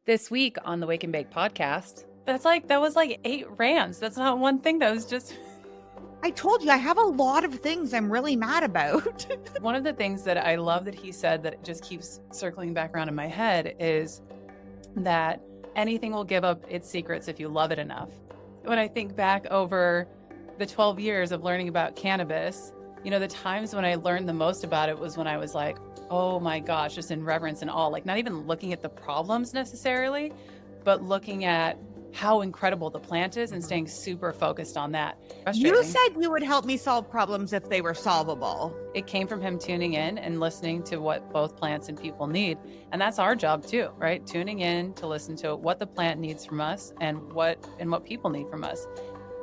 This week on the Wake and Bake podcast. That was like 8 rants. That's not one thing. That was just I told you I have a lot of things I'm really mad about. one of the things that I love that he said that just keeps circling back around in my head is that anything will give up its secrets if you love it enough. When I think back over the 12 years of learning about cannabis, the times when I learned the most about it was when I was like, oh my gosh, just in reverence and awe, like not even looking at the problems necessarily, but looking at how incredible the plant is and staying super focused on that. You said you would help me solve problems if they were solvable. It came from him tuning in and listening to what both plants and people need. And that's our job too, right? Tuning in to listen to what the plant needs from us and what people need from us.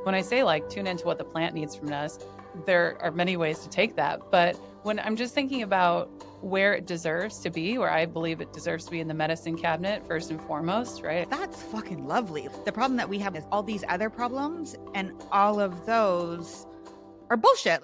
When I say like tune into what the plant needs from us, there are many ways to take that. But when I'm just thinking about where it deserves to be, where I believe it deserves to be in the medicine cabinet, first and foremost, right? That's fucking lovely. The problem that we have is all these other problems, and all of those are bullshit.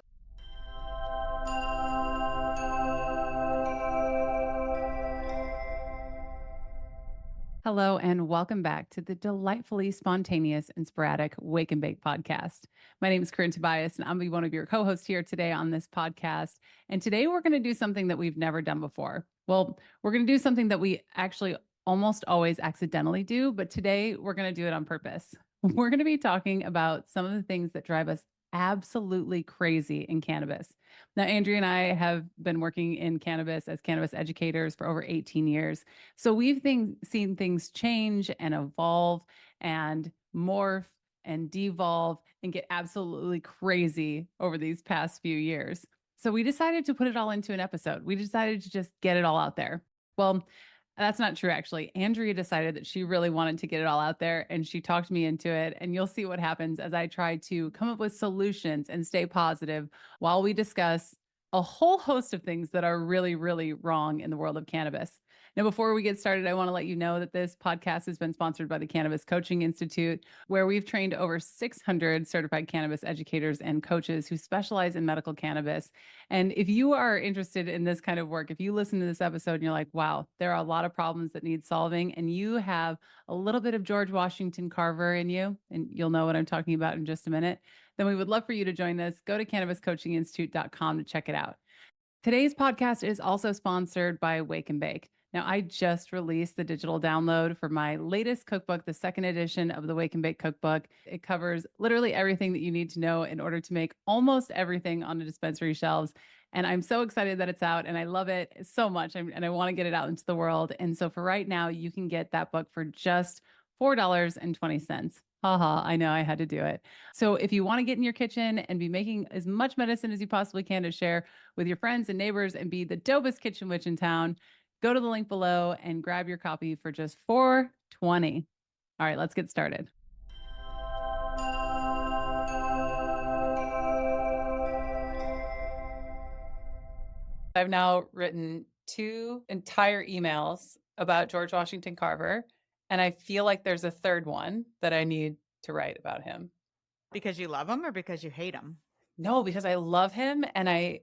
Hello, and welcome back to the delightfully spontaneous and sporadic Wake and Bake podcast. My name is Corinne Tobias, and I'm be one of your co-hosts here today on this podcast. And today we're going to do something that we've never done before. Well, we're going to do something that we actually almost always accidentally do, but today we're going to do it on purpose. We're going to be talking about some of the things that drive us absolutely crazy in cannabis. Now, Andrea and I have been working in cannabis as cannabis educators for over 18 years. So we've seen things change and evolve and morph and devolve and get absolutely crazy over these past few years. So we decided to put it all into an episode. We decided to just get it all out there. Well, that's not true, actually. Andrea decided that she really wanted to get it all out there, and she talked me into it. And you'll see what happens as I try to come up with solutions and stay positive while we discuss a whole host of things that are really, really wrong in the world of cannabis. Now, before we get started, I want to let you know that this podcast has been sponsored by the Cannabis Coaching Institute, where we've trained over 600 certified cannabis educators and coaches who specialize in medical cannabis. And if you are interested in this kind of work, if you listen to this episode and you're like, wow, there are a lot of problems that need solving, and you have a little bit of George Washington Carver in you, and you'll know what I'm talking about in just a minute, then we would love for you to join us. Go to cannabiscoachinginstitute.com to check it out. Today's podcast is also sponsored by Wake and Bake. Now, I just released the digital download for my latest cookbook, the second edition of the Wake and Bake cookbook. It covers literally everything that you need to know in order to make almost everything on the dispensary shelves. And I'm so excited that it's out, and I love it so much, and I want to get it out into the world. And so for right now, you can get that book for just $4.20. Haha, I know I had to do it. So if you want to get in your kitchen and be making as much medicine as you possibly can to share with your friends and neighbors and be the dopest kitchen witch in town, go to the link below and grab your copy for just $4.20. All right, let's get started. I've now written 2 entire emails about George Washington Carver, and I feel like there's a third one that I need to write about him. Because you love him or because you hate him? No, because I love him, and I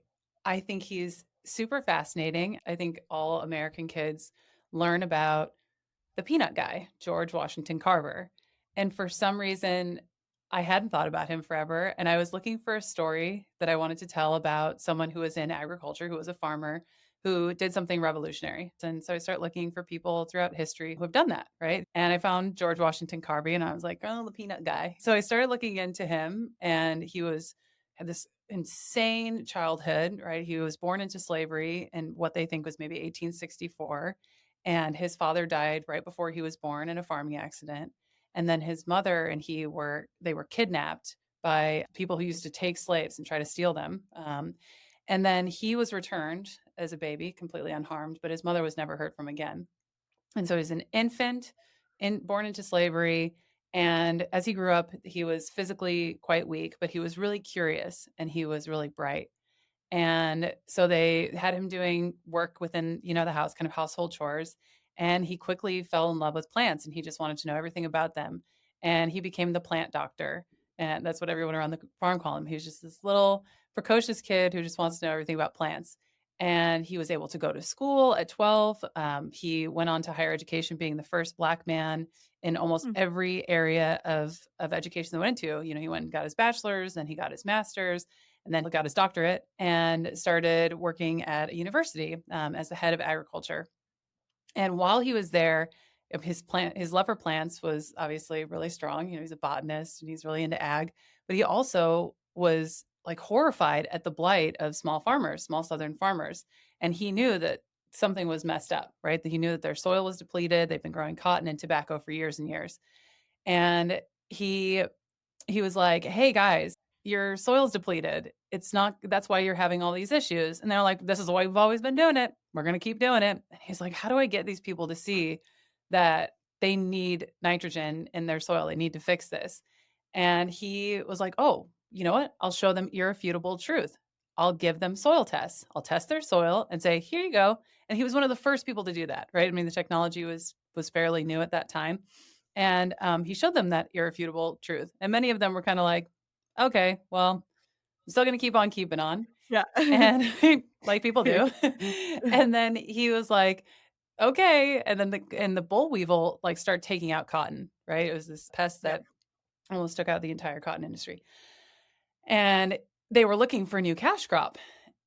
think he's super fascinating. I think all American kids learn about the peanut guy, George Washington Carver. And for some reason, I hadn't thought about him forever. And I was looking for a story that I wanted to tell about someone who was in agriculture, who was a farmer, who did something revolutionary. And so I started looking for people throughout history who have done that, right? And I found George Washington Carver, and I was like, oh, the peanut guy. So I started looking into him, and had this insane childhood, right? He was born into slavery in what they think was maybe 1864. And his father died right before he was born in a farming accident. And then his mother and they were kidnapped by people who used to take slaves and try to steal them. And then he was returned as a baby, completely unharmed, but his mother was never heard from again. And so he's an infant born into slavery. And as he grew up, he was physically quite weak, but he was really curious and he was really bright. And so they had him doing work within, the house, kind of household chores. And he quickly fell in love with plants, and he just wanted to know everything about them. And he became the plant doctor. And that's what everyone around the farm called him. He was just this little precocious kid who just wants to know everything about plants. And he was able to go to school at 12. He went on to higher education, being the first Black man in almost every area of education that he went into. He went and got his bachelor's, then he got his master's, and then got his doctorate and started working at a university as the head of agriculture. And while he was there, his love for plants was obviously really strong. He's a botanist and he's really into ag, but he also was like horrified at the blight of small Southern farmers. And he knew that something was messed up, right? That he knew that their soil was depleted. They've been growing cotton and tobacco for years and years. And he was like, "Hey guys, your soil's depleted. That's why you're having all these issues." And they're like, "This is the way we've always been doing it. We're going to keep doing it." And he's like, "How do I get these people to see that they need nitrogen in their soil? They need to fix this." And he was like, "Oh, you know what? I'll show them irrefutable truth. I'll give them soil tests. I'll test their soil and say, here you go." And he was one of the first people to do that, right? I mean, the technology was fairly new at that time. And he showed them that irrefutable truth. And many of them were kind of like, "Okay, well, I'm still going to keep on keeping on." Yeah. And like people do. And then he was like, "Okay." And then the boll weevil like started taking out cotton, right? It was this pest that almost took out the entire cotton industry. And they were looking for a new cash crop.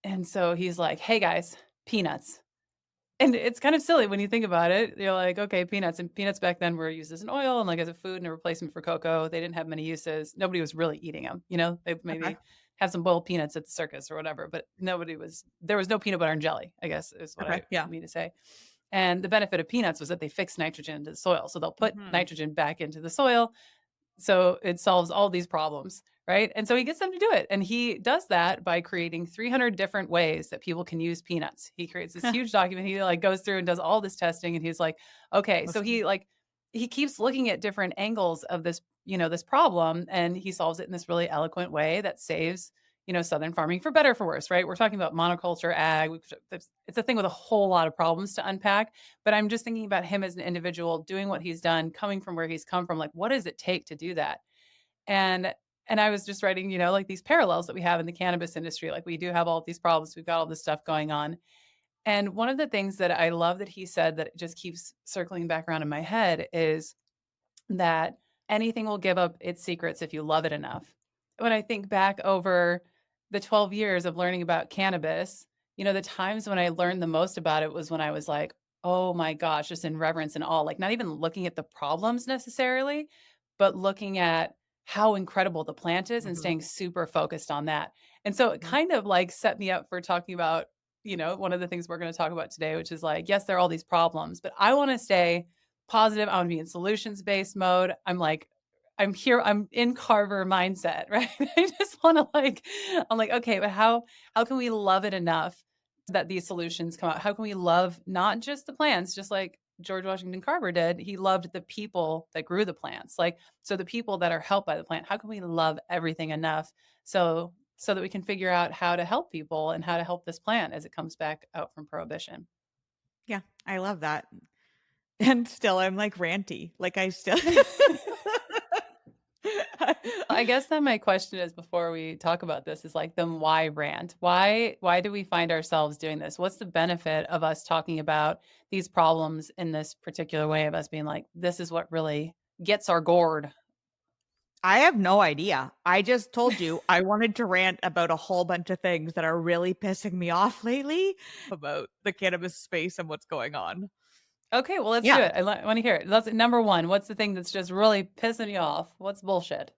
And so he's like, "Hey guys, peanuts." And it's kind of silly when you think about it. You're like, okay, peanuts. And peanuts back then were used as an oil and like as a food and a replacement for cocoa. They didn't have many uses. Nobody was really eating them. They maybe have some boiled peanuts at the circus or whatever, but there was no peanut butter and jelly, I guess is what I mean to say. And the benefit of peanuts was that they fix nitrogen into the soil. So they'll put nitrogen back into the soil. So it solves all these problems, right? And so he gets them to do it. And he does that by creating 300 different ways that people can use peanuts. He creates this huge document. He like goes through and does all this testing. And he's like, okay, so he keeps looking at different angles of this, this problem. And he solves it in this really eloquent way that saves, Southern farming for better, for worse, right? We're talking about monoculture ag. It's a thing with a whole lot of problems to unpack, but I'm just thinking about him as an individual doing what he's done, coming from where he's come from. Like, what does it take to do that? And I was just writing, like these parallels that we have in the cannabis industry. Like we do have all of these problems. We've got all this stuff going on. And one of the things that I love that he said that just keeps circling back around in my head is that anything will give up its secrets if you love it enough. When I think back over the 12 years of learning about cannabis, the times when I learned the most about it was when I was like, oh my gosh, just in reverence and awe, like not even looking at the problems necessarily, but looking at how incredible the plant is and staying super focused on that. And so it kind of like set me up for talking about, one of the things we're going to talk about today, which is like, yes, there are all these problems, but I want to stay positive. I want to be in solutions-based mode. I'm here, I'm in Carver mindset, right? I just want to I'm like, okay, but how can we love it enough that these solutions come out? How can we love not just the plants, just like George Washington Carver did? He loved the people that grew the plants. So the people that are helped by the plant, how can we love everything enough so that we can figure out how to help people and how to help this plant as it comes back out from prohibition? Yeah, I love that. And still I'm like ranty. Like I still I guess then my question is, before we talk about this, is like, then why rant? Why do we find ourselves doing this? What's the benefit of us talking about these problems in this particular way, of us being like, this is what really gets our gourd? I have no idea. I just told you I wanted to rant about a whole bunch of things that are really pissing me off lately about the cannabis space and what's going on. Okay, well, let's do it. I want to hear it. That's number one. What's the thing that's just really pissing you off? What's bullshit?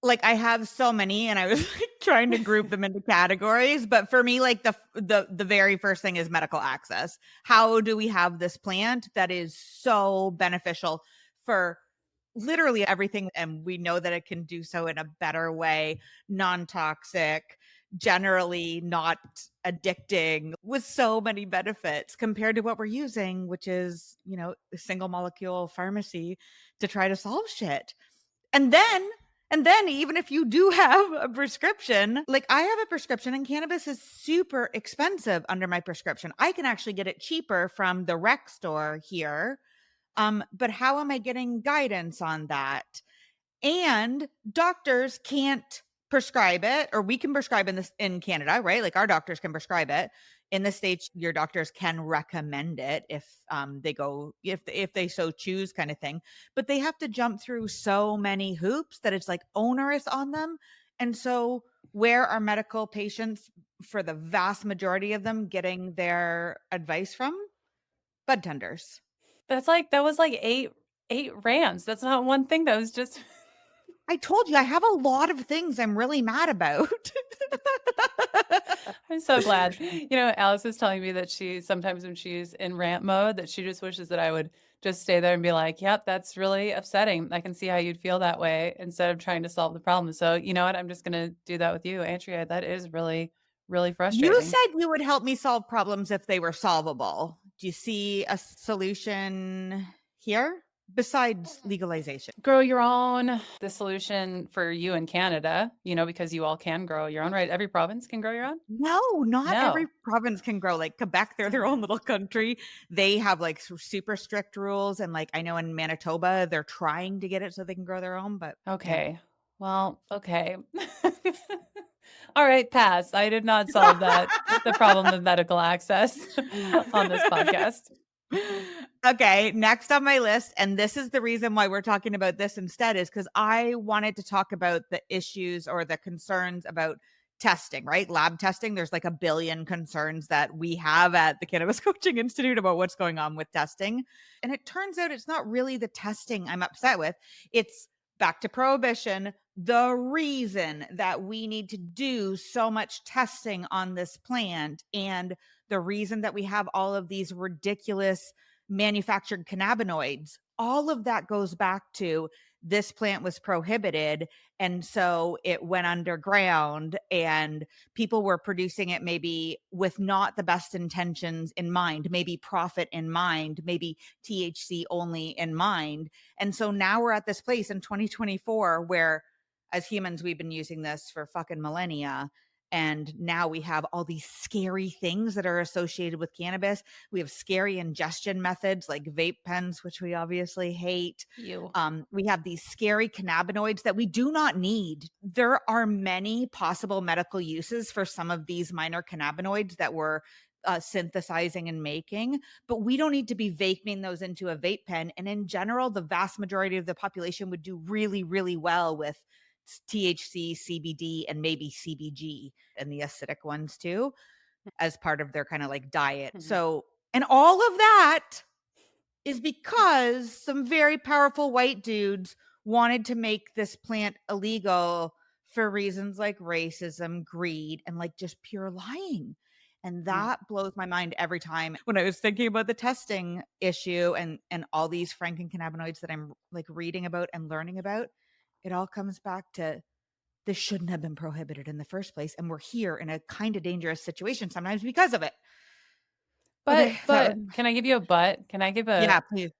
Like I have so many, and I was like trying to group them into categories. But for me, like the very first thing is medical access. How do we have this plant that is so beneficial for literally everything? And we know that it can do so in a better way, non-toxic, generally not addicting, with so many benefits compared to what we're using, which is, a single molecule pharmacy to try to solve shit. And then even if you do have a prescription, like I have a prescription and cannabis is super expensive under my prescription. I can actually get it cheaper from the rec store here. But how am I getting guidance on that? And doctors can't prescribe it, or we can prescribe in Canada, right? Like our doctors can prescribe it. In the States, your doctors can recommend it if if they so choose, kind of thing. But they have to jump through so many hoops that it's like onerous on them. And so where are medical patients, for the vast majority of them, getting their advice from? Budtenders. That was like eight rants. That's not one thing. That was just I told you I have a lot of things I'm really mad about. I'm so glad. Alice was telling me that she sometimes when she's in rant mode, that she just wishes that I would just stay there and be like, yep, that's really upsetting. I can see how you'd feel that way, instead of trying to solve the problem. So you know what? I'm just going to do that with you, Andrea. That is really, really frustrating. You said you would help me solve problems if they were solvable. Do you see a solution here besides legalization? Grow your own. The solution for you in Canada, because you all can grow your own, right? Every province can grow your own? No, not No. every province can grow. Like Quebec, they're their own little country. They have like super strict rules. And like I know in Manitoba, they're trying to get it so they can grow their own. But Okay. Yeah. Well, okay. All right, pass. I did not solve the problem of medical access on this podcast. Okay, next on my list, and this is the reason why we're talking about this instead, is because I wanted to talk about the issues or the concerns about testing, right? Lab testing. There's like a billion concerns that we have at the Cannabis Coaching Institute about what's going on with testing. And it turns out it's not really the testing I'm upset with. It's back to prohibition. The reason that we need to do so much testing on this plant, and the reason that we have all of these ridiculous manufactured cannabinoids, all of that goes back to this plant was prohibited. And so it went underground and people were producing it maybe with not the best intentions in mind, maybe profit in mind, maybe THC only in mind. And so now we're at this place in 2024 where as humans, we've been using this for fucking millennia. And now we have all these scary things that are associated with cannabis. We have scary ingestion methods like vape pens, which we obviously hate. We have these scary cannabinoids that we do not need. There are many possible medical uses for some of these minor cannabinoids that we're synthesizing and making, but we don't need to be vaping those into a vape pen. And in general, the vast majority of the population would do really, really well with THC, CBD, and maybe CBG, and the acidic ones too, as part of their kind of like diet. Mm-hmm. So, and all of that is because some very powerful white dudes wanted to make this plant illegal for reasons like racism, greed, and like just pure lying. And that blows my mind every time when I was thinking about the testing issue and all these frankencannabinoids that I'm like reading about and learning about. It all comes back to this shouldn't have been prohibited in the first place. And we're here in a kind of dangerous situation sometimes because of it. But can I give you a but? Can I give a... Yeah, please.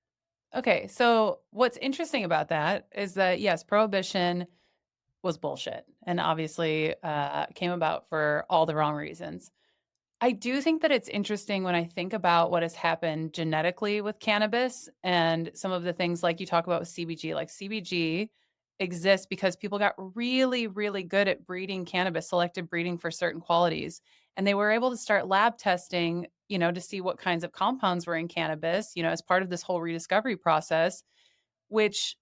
Okay. So what's interesting about that is that, yes, prohibition was bullshit and obviously came about for all the wrong reasons. I do think that it's interesting when I think about what has happened genetically with cannabis and some of the things like you talk about with CBG, like CBG exists because people got really, really good at breeding cannabis, selective breeding for certain qualities. And they were able to start lab testing, to see what kinds of compounds were in cannabis, as part of this whole rediscovery process, which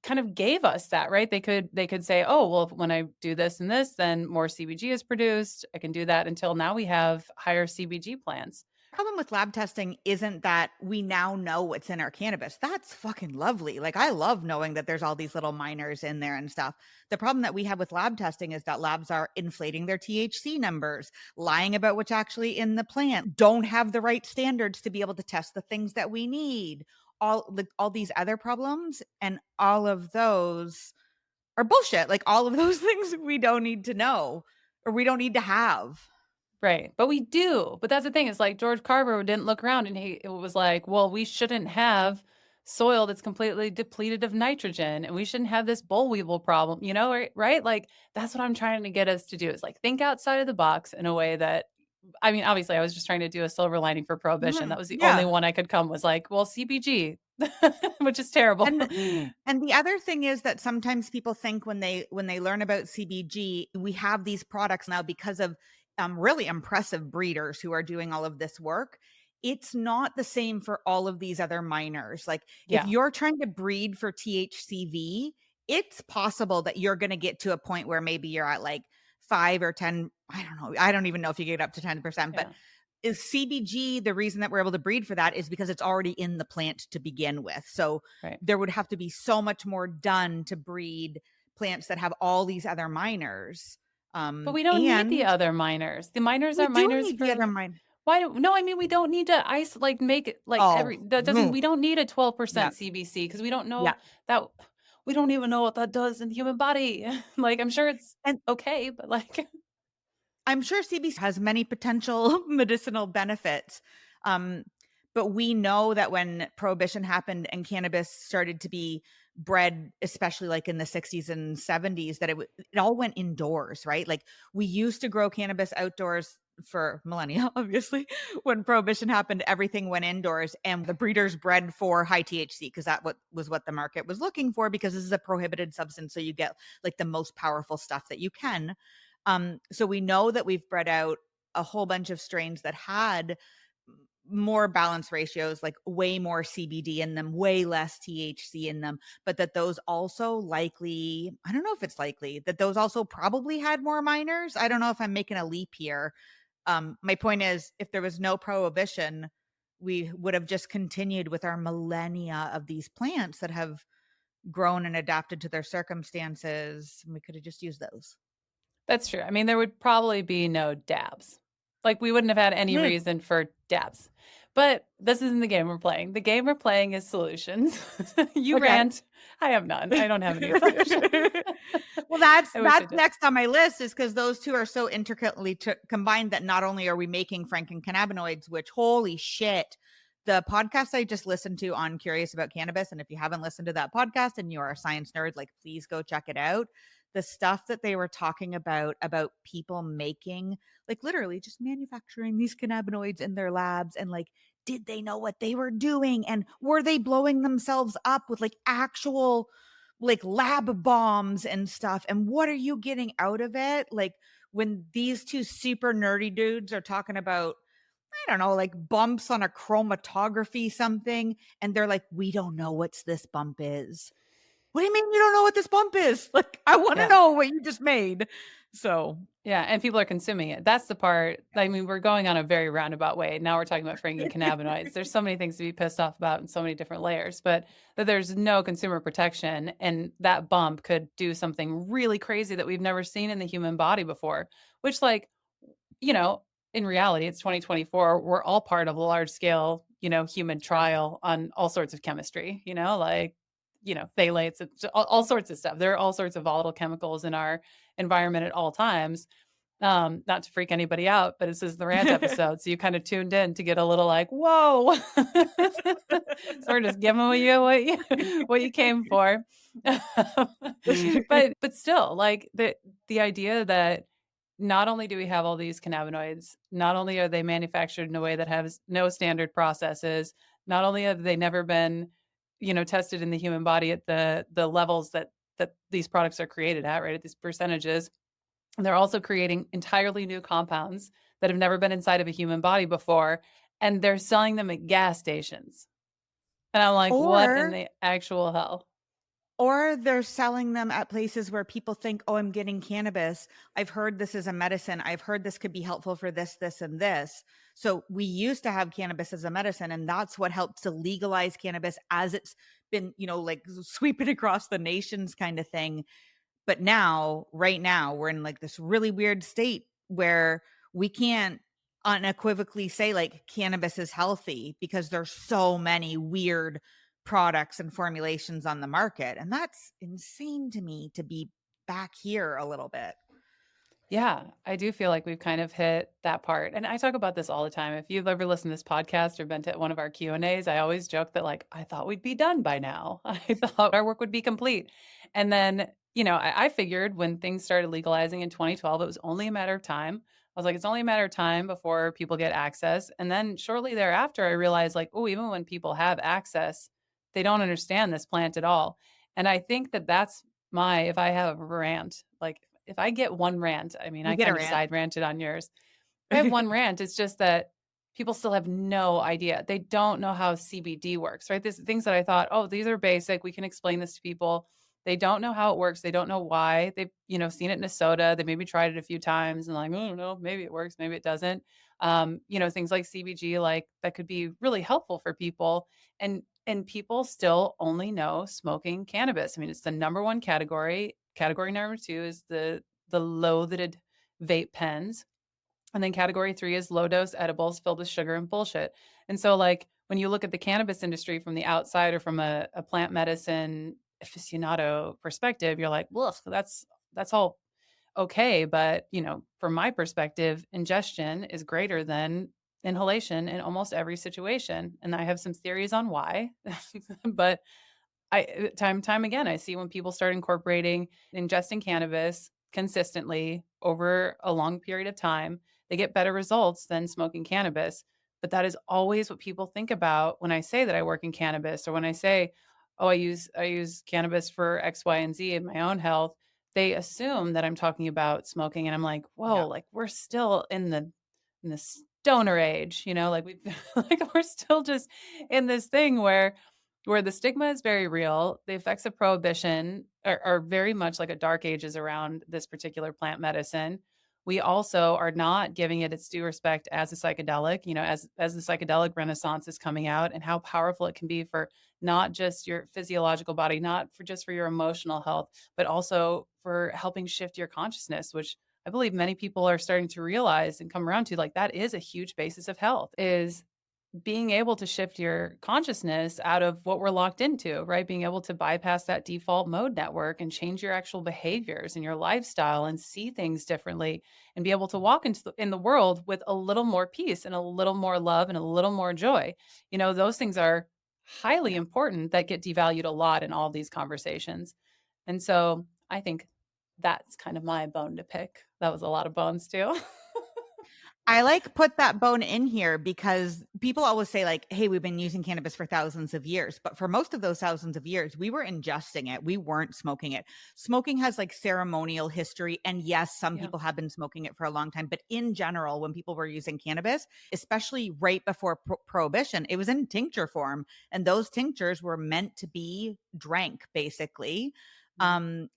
kind of gave us that, right? They could say, oh, well, when I do this and this, then more CBG is produced. I can do that until now we have higher CBG plants. Problem with lab testing isn't that we now know what's in our cannabis. That's fucking lovely. Like I love knowing that there's all these little minors in there and stuff. The problem that we have with lab testing is that labs are inflating their THC numbers, lying about what's actually in the plant, don't have the right standards to be able to test the things that we need. All these other problems, and all of those are bullshit. Like all of those things we don't need to know or we don't need to have. Right. But we do. But that's the thing. It's like George Carver didn't look around and it was like, well, we shouldn't have soil that's completely depleted of nitrogen and we shouldn't have this boll weevil problem, right? Like that's what I'm trying to get us to do is like think outside of the box in a way that, I mean, obviously I was just trying to do a silver lining for prohibition. That was the only one I could come was like, well, CBG, which is terrible. And the other thing is that sometimes people think when they learn about CBG, we have these products now because of really impressive breeders who are doing all of this work. It's not the same for all of these other minors. Like if Yeah. you're trying to breed for THCV, it's possible that you're going to get to a point where maybe you're at like 5 or 10. I don't know. I don't even know if you get up to 10%, but Yeah. is CBG, the reason that we're able to breed for that is because it's already in the plant to begin with. So Right. there would have to be so much more done to breed plants that have all these other minors. But we don't need the And other minors. The minors we are do minors need the for other minor. why don't no, I mean we don't need to make it like Oh, every that doesn't no. we don't need a 12% Yeah. CBC because we don't Yeah. know that we don't even know what that does in the human body. Like I'm sure it's And okay, but like I'm sure CBC has many potential medicinal benefits. But we know that when prohibition happened and cannabis started to be bred, especially like in the 60s and 70s, that it all went indoors, right? Like we used to grow cannabis outdoors for millennia, obviously. When prohibition happened, everything went indoors, and the breeders bred for high THC because was what the market was looking for, because this is a prohibited substance. So you get like the most powerful stuff that you can. So we know that we've bred out a whole bunch of strains that had more balance ratios, like way more CBD in them, way less THC in them, but that those also likely, I don't know if it's likely, that those also probably had more minors. I don't know if I'm making a leap here. My point is, if there was no prohibition, we would have just continued with our millennia of these plants that have grown and adapted to their circumstances. We could have just used those. that's true. I mean, there would probably be no dabs. Like we wouldn't have had any reason for dabs. But this isn't the game we're playing. The game we're playing is solutions. You Okay. rant. I have none. I don't have any solutions. Well, that's I wish I did. next on my list, is because those two are so intricately combined that not only are we making frankencannabinoids, which holy shit, the podcast I just listened to on Curious About Cannabis, and if you haven't listened to that podcast and you are a science nerd, like please go check it out. The stuff that they were talking about people making, like literally just manufacturing these cannabinoids in their labs, and like, did they know what they were doing, and were they blowing themselves up with like actual like lab bombs and stuff, and what are you getting out of it? Like when these two super nerdy dudes are talking about, I don't know, like bumps on a chromatography something, and they're like, we don't know what this bump is. What do you mean you don't know what this bump is? Like, I want to know what you just made. So yeah, and people are consuming it. That's the part. I mean, we're going on a very roundabout way. Now we're talking about frankencannabinoids. There's so many things to be pissed off about in so many different layers, but that there's no consumer protection, and that bump could do something really crazy that we've never seen in the human body before, which like, you know, in reality, it's 2024. We're all part of a large scale, human trial on all sorts of chemistry, like, phthalates, all sorts of stuff. There are all sorts of volatile chemicals in our environment at all times. Not to freak anybody out, but this is the Rant episode. So you kind of tuned in to get a little like, whoa. So we're just giving what you came for. But still, like the idea that not only do we have all these cannabinoids, not only are they manufactured in a way that has no standard processes, not only have they never been, tested in the human body at the levels that these products are created at, right, at these percentages. And they're also creating entirely new compounds that have never been inside of a human body before, and they're selling them at gas stations. And I'm like, what in the actual hell? Or they're selling them at places where people think, oh, I'm getting cannabis. I've heard this is a medicine. I've heard this could be helpful for this, this, and this. So we used to have cannabis as a medicine, and that's what helped to legalize cannabis as it's been, like sweeping across the nations kind of thing. But now, right now, we're in like this really weird state where we can't unequivocally say like cannabis is healthy because there's so many weird products and formulations on the market. And that's insane to me, to be back here a little bit. Yeah, I do feel like we've kind of hit that part. And I talk about this all the time. If you've ever listened to this podcast or been to one of our Q&As, I always joke that like, I thought we'd be done by now. I thought our work would be complete. And then, I figured when things started legalizing in 2012, it was only a matter of time. I was like, it's only a matter of time before people get access. And then shortly thereafter, I realized like, oh, even when people have access, they don't understand this plant at all. And I think that that's if I have a rant, like if I get one rant, I mean, I kind of side ranted on yours, I have one rant. It's just that people still have no idea. They don't know how CBD works, right? These things that I thought, oh, these are basic. We can explain this to people. They don't know how it works. They don't know why. They've, seen it in a soda. They maybe tried it a few times and like, oh no, maybe it works, maybe it doesn't. Things like CBG, like that could be really helpful for people. And people still only know smoking cannabis. I mean, it's the number one category. Category number two is the loathed vape pens. And then category three is low dose edibles filled with sugar and bullshit. And so, like, when you look at the cannabis industry from the outside or from a plant medicine aficionado perspective, you're like, well, that's all okay. But, from my perspective, ingestion is greater than inhalation in almost every situation. And I have some theories on why, but time again, I see when people start incorporating ingesting cannabis consistently over a long period of time, they get better results than smoking cannabis. But that is always what people think about when I say that I work in cannabis, or when I say, oh, I use cannabis for X, Y, and Z in my own health. They assume that I'm talking about smoking, and I'm like, whoa, Yeah. like we're still in the stoner age, like we like we're still just in this thing where the stigma is very real. The effects of prohibition are very much like a dark ages around this particular plant medicine. We also are not giving it its due respect as a psychedelic, as the psychedelic renaissance is coming out, and how powerful it can be for not just your physiological body, not for just for your emotional health, but also for helping shift your consciousness, which I believe many people are starting to realize and come around to. Like, that is a huge basis of health, is being able to shift your consciousness out of what we're locked into, right? Being able to bypass that default mode network and change your actual behaviors and your lifestyle and see things differently, and be able to walk in the world with a little more peace and a little more love and a little more joy. Those things are highly important that get devalued a lot in all these conversations. And so I think that's kind of my bone to pick. That was a lot of bones too. I like put that bone in here because people always say like, hey, we've been using cannabis for thousands of years. But for most of those thousands of years, we were ingesting it. We weren't smoking it. Smoking has like ceremonial history. And yes, some Yeah. people have been smoking it for a long time. But in general, when people were using cannabis, especially right before prohibition, it was in tincture form. And those tinctures were meant to be drank, basically. And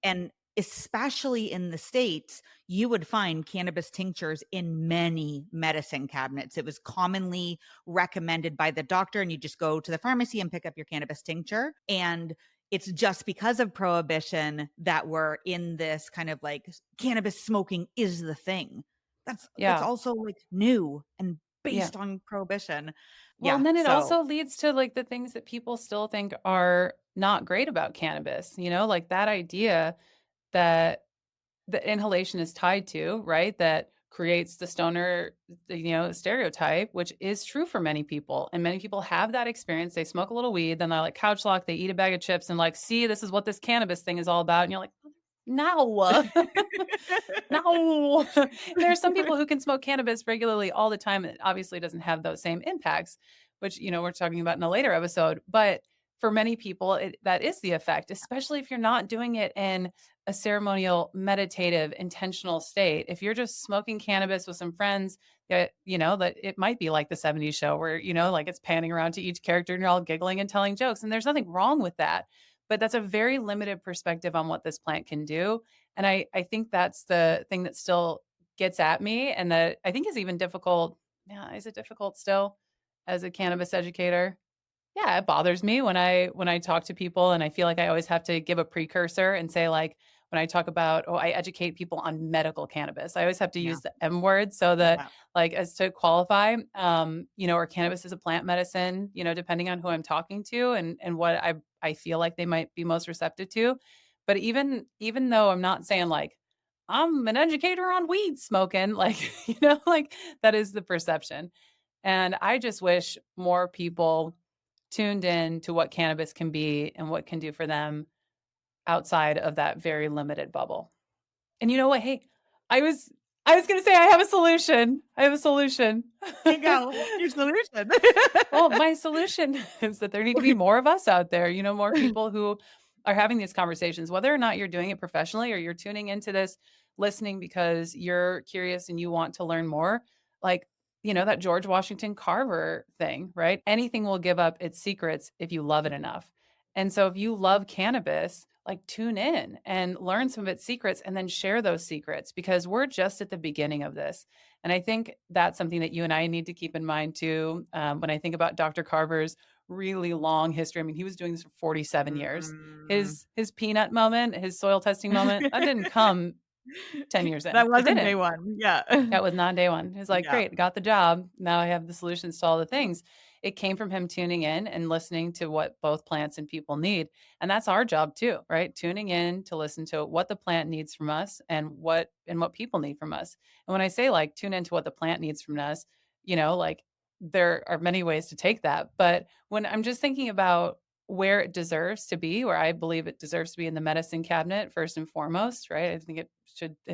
especially in the States, you would find cannabis tinctures in many medicine cabinets. It was commonly recommended by the doctor, and you just go to the pharmacy and pick up your cannabis tincture. And it's just because of prohibition that we're in this kind of like cannabis smoking is the thing. That's also like new and based on prohibition. Well, and then it also leads to like the things that people still think are not great about cannabis, like that idea that the inhalation is tied to, right? That creates the stoner, stereotype, which is true for many people. And many people have that experience. They smoke a little weed, then they're like couch lock, they eat a bag of chips and like, see, this is what this cannabis thing is all about. And you're like, no, no. There are some people who can smoke cannabis regularly all the time. It obviously doesn't have those same impacts, which, we're talking about in a later episode. But for many people, that is the effect, especially if you're not doing it in a ceremonial, meditative, intentional state. If you're just smoking cannabis with some friends, that it might be like the 70s show where, like it's panning around to each character and you're all giggling and telling jokes. And there's nothing wrong with that. But that's a very limited perspective on what this plant can do. And I think that's the thing that still gets at me, and that I think is even difficult. Yeah, is it difficult still as a cannabis educator? Yeah, it bothers me when I talk to people, and I feel like I always have to give a precursor and say, like, when I talk about, I educate people on medical cannabis, I always have to use the M word so that like as to qualify, or cannabis is a plant medicine, depending on who I'm talking to and what I feel like they might be most receptive to. But even though I'm not saying like I'm an educator on weed smoking, like, like that is the perception. And I just wish more people tuned in to what cannabis can be and what can do for them outside of that very limited bubble. And you know what? Hey, I was going to say I have a solution. There you go. Your solution. Well, my solution is that there need to be more of us out there, more people who are having these conversations, whether or not you're doing it professionally or you're tuning into this, listening because you're curious and you want to learn more. like, that George Washington Carver thing, right? Anything will give up its secrets if you love it enough. And so if you love cannabis, like tune in and learn some of its secrets and then share those secrets, because we're just at the beginning of this. And I think that's something that you and I need to keep in mind too. When I think about Dr. Carver's really long history, I mean, he was doing this for 47 years. His peanut moment, his soil testing moment, that didn't come 10 years in. That It wasn't didn't. day one. Yeah. That was not day one. He's like, Yeah. great, got the job. Now I have the solutions to all the things. It came from him tuning in and listening to what both plants and people need. And that's our job too, right? Tuning in to listen to what the plant needs from us and what people need from us. And when I say like tune into what the plant needs from us, like there are many ways to take that. But when I'm just thinking about where it deserves to be, where I believe it deserves to be in the medicine cabinet, first and foremost, right? I think it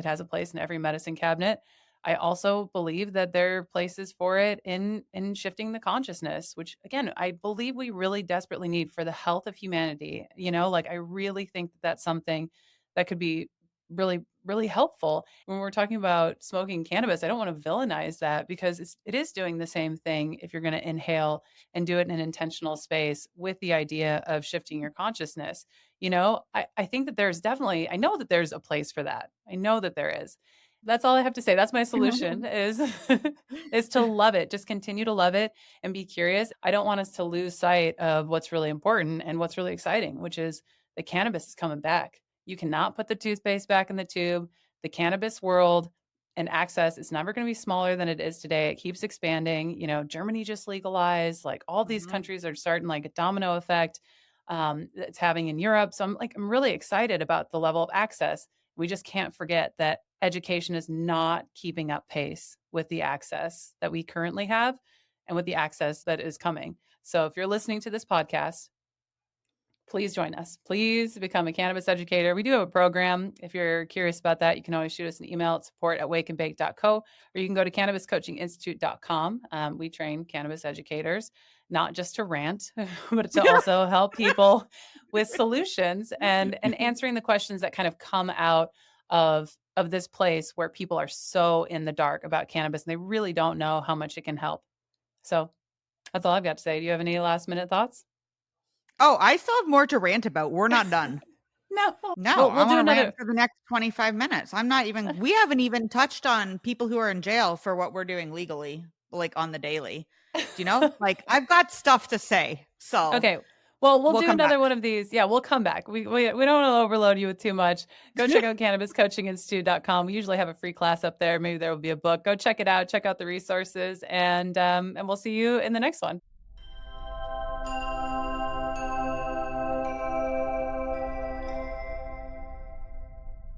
has a place in every medicine cabinet. I also believe that there are places for it in shifting the consciousness, which again, I believe we really desperately need for the health of humanity. Like I really think that that's something that could be really, really helpful. When we're talking about smoking cannabis, I don't want to villainize that, because it is doing the same thing if you're going to inhale and do it in an intentional space with the idea of shifting your consciousness. I think that I know that there's a place for that. I know that there is. That's all I have to say. That's my solution is is to love it. Just continue to love it and be curious. I don't want us to lose sight of what's really important and what's really exciting, which is the cannabis is coming back. You cannot put the toothpaste back in the tube. The cannabis world and access is never going to be smaller than it is today. It keeps expanding. Germany just legalized. Like all these countries are starting like a domino effect. It's having in Europe. So I'm really excited about the level of access. We just can't forget that education is not keeping up pace with the access that we currently have and with the access that is coming. So if you're listening to this podcast, please join us. Please become a cannabis educator. We do have a program. If you're curious about that, you can always shoot us an email at support@wakeandbake.co, or you can go to cannabiscoachinginstitute.com. We train cannabis educators, not just to rant, but to also help people with solutions and answering the questions that kind of come out of this place where people are so in the dark about cannabis and they really don't know how much it can help. So that's all I've got to say. Do you have any last minute thoughts? Oh, I still have more to rant about. We're not done. No, we'll do another rant for the next 25 minutes. We haven't even touched on people who are in jail for what we're doing legally, like on the daily. Do you know? Like I've got stuff to say. So okay. Well, we'll do another one of these. Yeah, we'll come back. We don't want to overload you with too much. Go check out cannabiscoachinginstitute.com. We usually have a free class up there. Maybe there will be a book. Go check it out. Check out the resources, and we'll see you in the next one.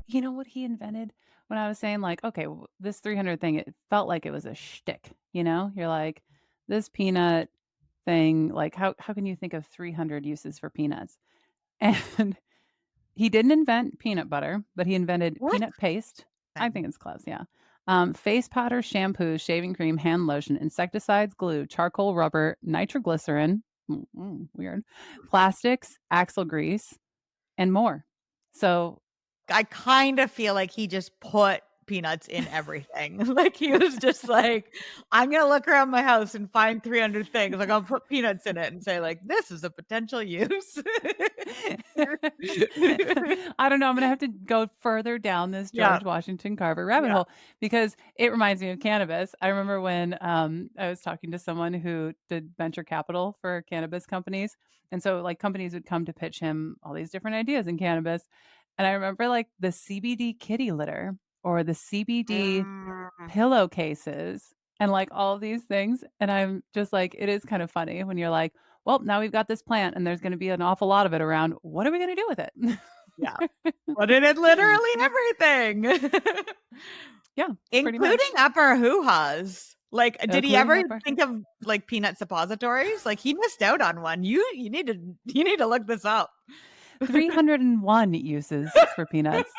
You know what he invented? When I was saying like, okay, this 300 thing, it felt like it was a shtick. You're like, this peanut thing, like how can you think of 300 uses for peanuts? And he didn't invent peanut butter, but he invented peanut paste. I think it's close. Yeah. Face powder, shampoo, shaving cream, hand lotion, insecticides, glue, charcoal, rubber, nitroglycerin, weird, plastics, axle grease, and more. So I kind of feel like he just put peanuts in everything. Like he was just like, I'm gonna look around my house and find 300 things. Like I'll put peanuts in it and say like, this is a potential use. I don't know. I'm gonna have to go further down this George Washington Carver rabbit hole, because it reminds me of cannabis. I remember when I was talking to someone who did venture capital for cannabis companies, and so like companies would come to pitch him all these different ideas in cannabis. And I remember like the CBD kitty litter or the CBD pillowcases and like all of these things. And I'm just like, it is kind of funny when you're like, well, now we've got this plant and there's going to be an awful lot of it around. What are we going to do with it? Yeah. Put it in literally everything. Yeah. Including upper hoo-has. Like, did he ever think of like peanut suppositories? Like he missed out on one. You need to look this up. 301 uses for peanuts.